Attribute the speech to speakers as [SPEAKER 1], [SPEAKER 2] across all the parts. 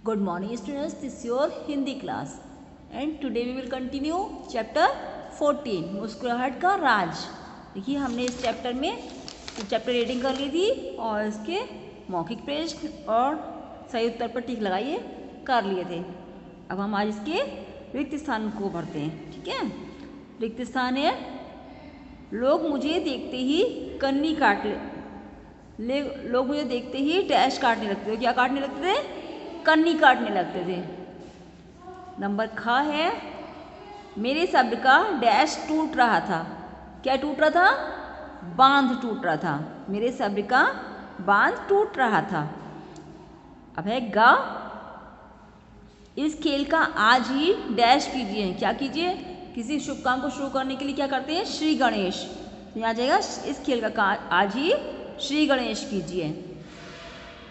[SPEAKER 1] Good morning students, this is your Hindi class and today we will continue chapter 14 मुस्कुराहट का राज। देखिए हमने इस चैप्टर में चैप्टर रीडिंग कर ली थी और इसके मौखिक प्रश्न और सही उत्तर पर टिक लगाइए कर लिए थे। अब हम आज इसके रिक्त स्थान को भरते हैं। ठीक है, रिक्त स्थान है लोग मुझे देखते ही कन्नी काट ले लोग मुझे देखते ही डैश काटने लगते थे। क्या काटने लगते थे? कन्नी काटने लगते थे। नंबर ख है मेरे शब्द का डैश टूट रहा था। क्या टूट रहा था? बांध टूट रहा था। मेरे शब्द का बांध टूट रहा था। अब है ग इस खेल का आज ही डैश कीजिए। क्या कीजिए? किसी शुभ काम को शुरू करने के लिए क्या करते हैं? श्री गणेश। तो यहाँ आ जाएगा इस खेल का आज ही श्री गणेश कीजिए।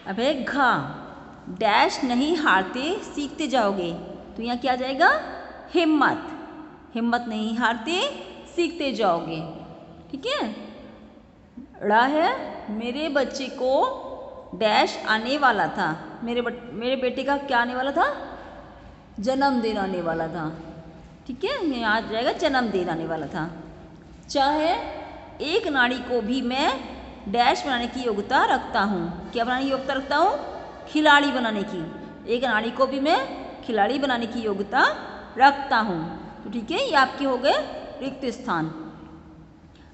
[SPEAKER 1] अब है घ डैश नहीं हारते सीखते जाओगे। तो यहाँ क्या आ जाएगा? हिम्मत। हिम्मत नहीं हारते सीखते जाओगे। ठीक है। ड़ है मेरे बच्चे को डैश आने वाला था। मेरे बेटे का क्या आने वाला था? जन्मदिन आने वाला था। ठीक है, यहाँ आ जाएगा जन्मदिन आने वाला था। च है एक नारी को भी मैं डैश बनाने की योग्यता रखता हूँ। क्या बनाने की योग्यता रखता हूँ? खिलाड़ी बनाने की। एक नारी को भी मैं खिलाड़ी बनाने की योग्यता रखता हूँ। तो ठीक है, ये आपके हो गए रिक्त स्थान।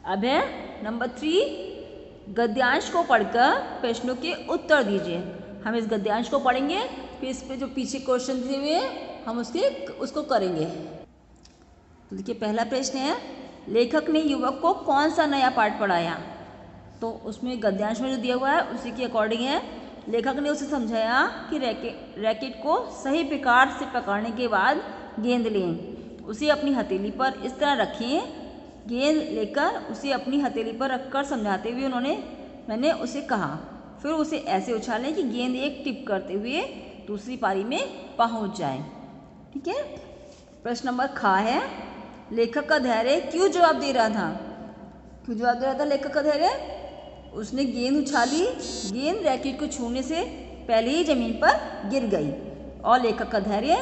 [SPEAKER 1] अब है नंबर 3 गद्यांश को पढ़कर प्रश्नों के उत्तर दीजिए। हम इस गद्यांश को पढ़ेंगे, फिर इस पे जो पीछे क्वेश्चन दिए हुए हैं हम उसको करेंगे। तो देखिए पहला प्रश्न है लेखक ने युवक को कौन सा नया पाठ पढ़ाया। तो उसमें गद्यांश में जो दिया हुआ है उसी के अकॉर्डिंग है। लेखक ने उसे समझाया कि रैकेट को सही प्रकार से पकड़ने के बाद गेंद लें, उसे अपनी हथेली पर इस तरह रखें। गेंद लेकर उसे अपनी हथेली पर रखकर समझाते हुए मैंने उसे कहा, फिर उसे ऐसे उछालें कि गेंद एक टिप करते हुए दूसरी पारी में पहुंच जाए। ठीक है। प्रश्न नंबर ख है लेखक का धैर्य क्यों जवाब दे रहा था। क्यों जवाब दे रहा था लेखक का धैर्य? उसने गेंद उछाली, गेंद रैकेट को छूने से पहले ही जमीन पर गिर गई और लेखक का धैर्य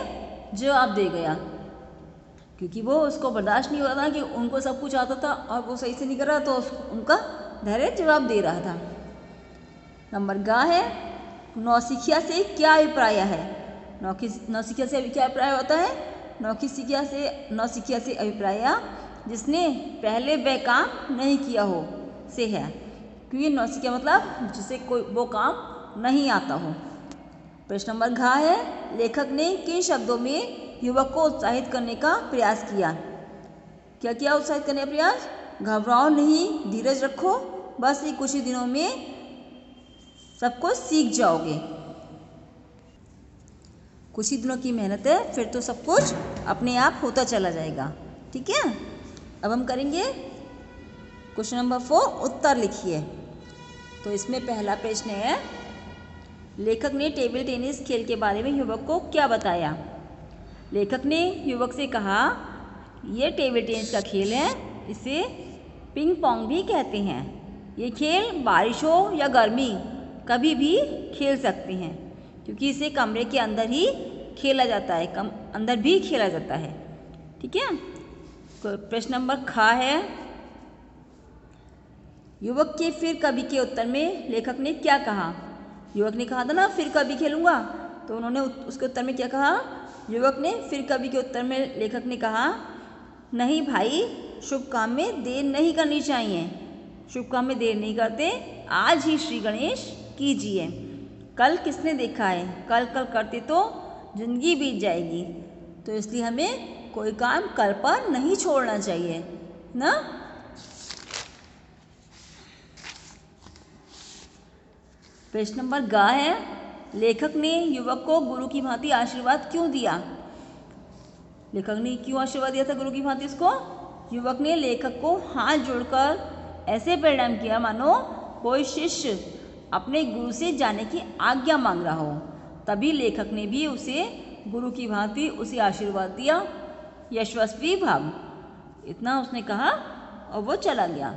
[SPEAKER 1] जवाब दे गया, क्योंकि वो उसको बर्दाश्त नहीं हो रहा था कि उनको सब कुछ आता था और वो सही से नहीं कर रहा, तो उनका धैर्य जवाब दे रहा था। नंबर ग है नौसिखिया से क्या अभिप्राय है। नौसिखिया से क्या अभिप्राय होता है? नौसिखिया से अभिप्राय जिसने पहले वह काम नहीं किया हो से है, क्योंकि नौसिखिया मतलब जिसे कोई वो काम नहीं आता हो। प्रश्न नंबर घ है लेखक ने किन शब्दों में युवक को उत्साहित करने का प्रयास किया। क्या किया उत्साहित करने का प्रयास? घबराओ नहीं, धीरज रखो, बस ये कुछ ही दिनों में सब कुछ सीख जाओगे। कुछ ही दिनों की मेहनत है, फिर तो सब कुछ अपने आप होता चला जाएगा। ठीक है। अब हम करेंगे क्वेश्चन नंबर 4 उत्तर लिखिए। तो इसमें पहला प्रश्न है लेखक ने टेबल टेनिस खेल के बारे में युवक को क्या बताया। लेखक ने युवक से कहा यह टेबल टेनिस का खेल है, इसे पिंग पोंग भी कहते हैं। ये खेल बारिश हो या गर्मी कभी भी खेल सकते हैं, क्योंकि इसे कमरे के अंदर ही खेला जाता है, अंदर भी खेला जाता है। ठीक है। प्रश्न नंबर ख है युवक के फिर कभी के उत्तर में लेखक ने क्या कहा। युवक ने कहा था ना फिर कभी खेलूंगा, तो उन्होंने उसके उत्तर में क्या कहा? युवक ने फिर कभी के उत्तर में लेखक ने कहा नहीं भाई, शुभ काम में देर नहीं करनी चाहिए। शुभ काम में देर नहीं करते, आज ही श्री गणेश कीजिए। कल किसने देखा है, कल करते तो जिंदगी बीत जाएगी, तो इसलिए हमें कोई काम कल पर नहीं छोड़ना चाहिए ना। प्रश्न नंबर ग है लेखक ने युवक को गुरु की भांति आशीर्वाद क्यों दिया। लेखक ने क्यों आशीर्वाद दिया था गुरु की भांति उसको? युवक ने लेखक को हाथ जोड़कर ऐसे प्रणाम किया मानो कोई शिष्य अपने गुरु से जाने की आज्ञा मांग रहा हो। तभी लेखक ने भी उसे गुरु की भांति उसे आशीर्वाद दिया। यशस्वी भव, इतना उसने कहा और वो चला गया।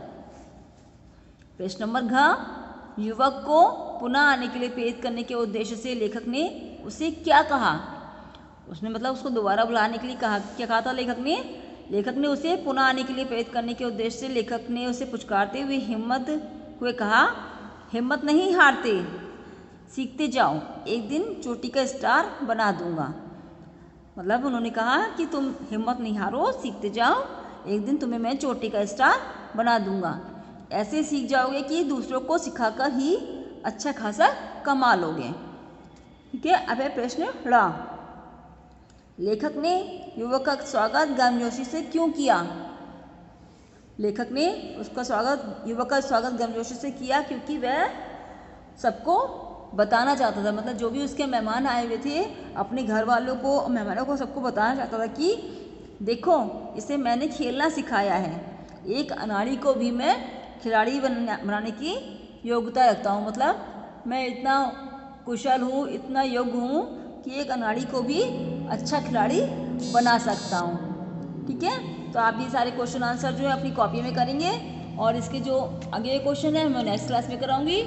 [SPEAKER 1] प्रश्न नंबर घ युवक को पुनः आने के लिए प्रेरित करने के उद्देश्य से लेखक ने उसे क्या कहा? उसने मतलब उसको दोबारा बुलाने के लिए कहा, क्या कहा था लेखक ने? लेखक ने उसे पुनः आने के लिए प्रेरित करने के उद्देश्य से लेखक ने उसे पुचकारते हुए हिम्मत हुए कहा, हिम्मत नहीं हारते, सीखते जाओ, एक दिन चोटी का स्टार बना दूंगा। मतलब उन्होंने कहा कि तुम हिम्मत नहीं हारो, सीखते जाओ, एक दिन तुम्हें मैं चोटी का स्टार बना दूंगा। ऐसे सीख जाओगे कि दूसरों को सिखाकर ही अच्छा खासा कमा लोगे। ठीक है, अब है प्रश्न ड़। लेखक ने युवक का स्वागत गर्मजोशी से क्यों किया? लेखक ने युवक का स्वागत गर्मजोशी से किया क्योंकि वह सबको बताना चाहता था, मतलब जो भी उसके मेहमान आए हुए थे अपने घर वालों को, मेहमानों को, सबको बताना चाहता था कि देखो इसे मैंने खेलना सिखाया है, एक अनाड़ी को भी मैं खिलाड़ी बनाने की योग्यता रखता हूँ, मतलब मैं इतना कुशल हूँ, इतना योग्य हूँ कि एक अनाड़ी को भी अच्छा खिलाड़ी बना सकता हूँ। ठीक है, तो आप ये सारे क्वेश्चन आंसर जो है अपनी कॉपी में करेंगे और इसके जो आगे क्वेश्चन है मैं नेक्स्ट क्लास में कराऊंगी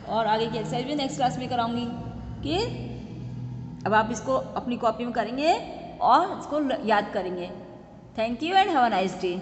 [SPEAKER 1] और आगे की एक्सरसाइज भी नेक्स्ट क्लास में कराऊंगी। कि अब आप इसको अपनी कॉपी में करेंगे और इसको याद करेंगे। Thank you and have a nice day.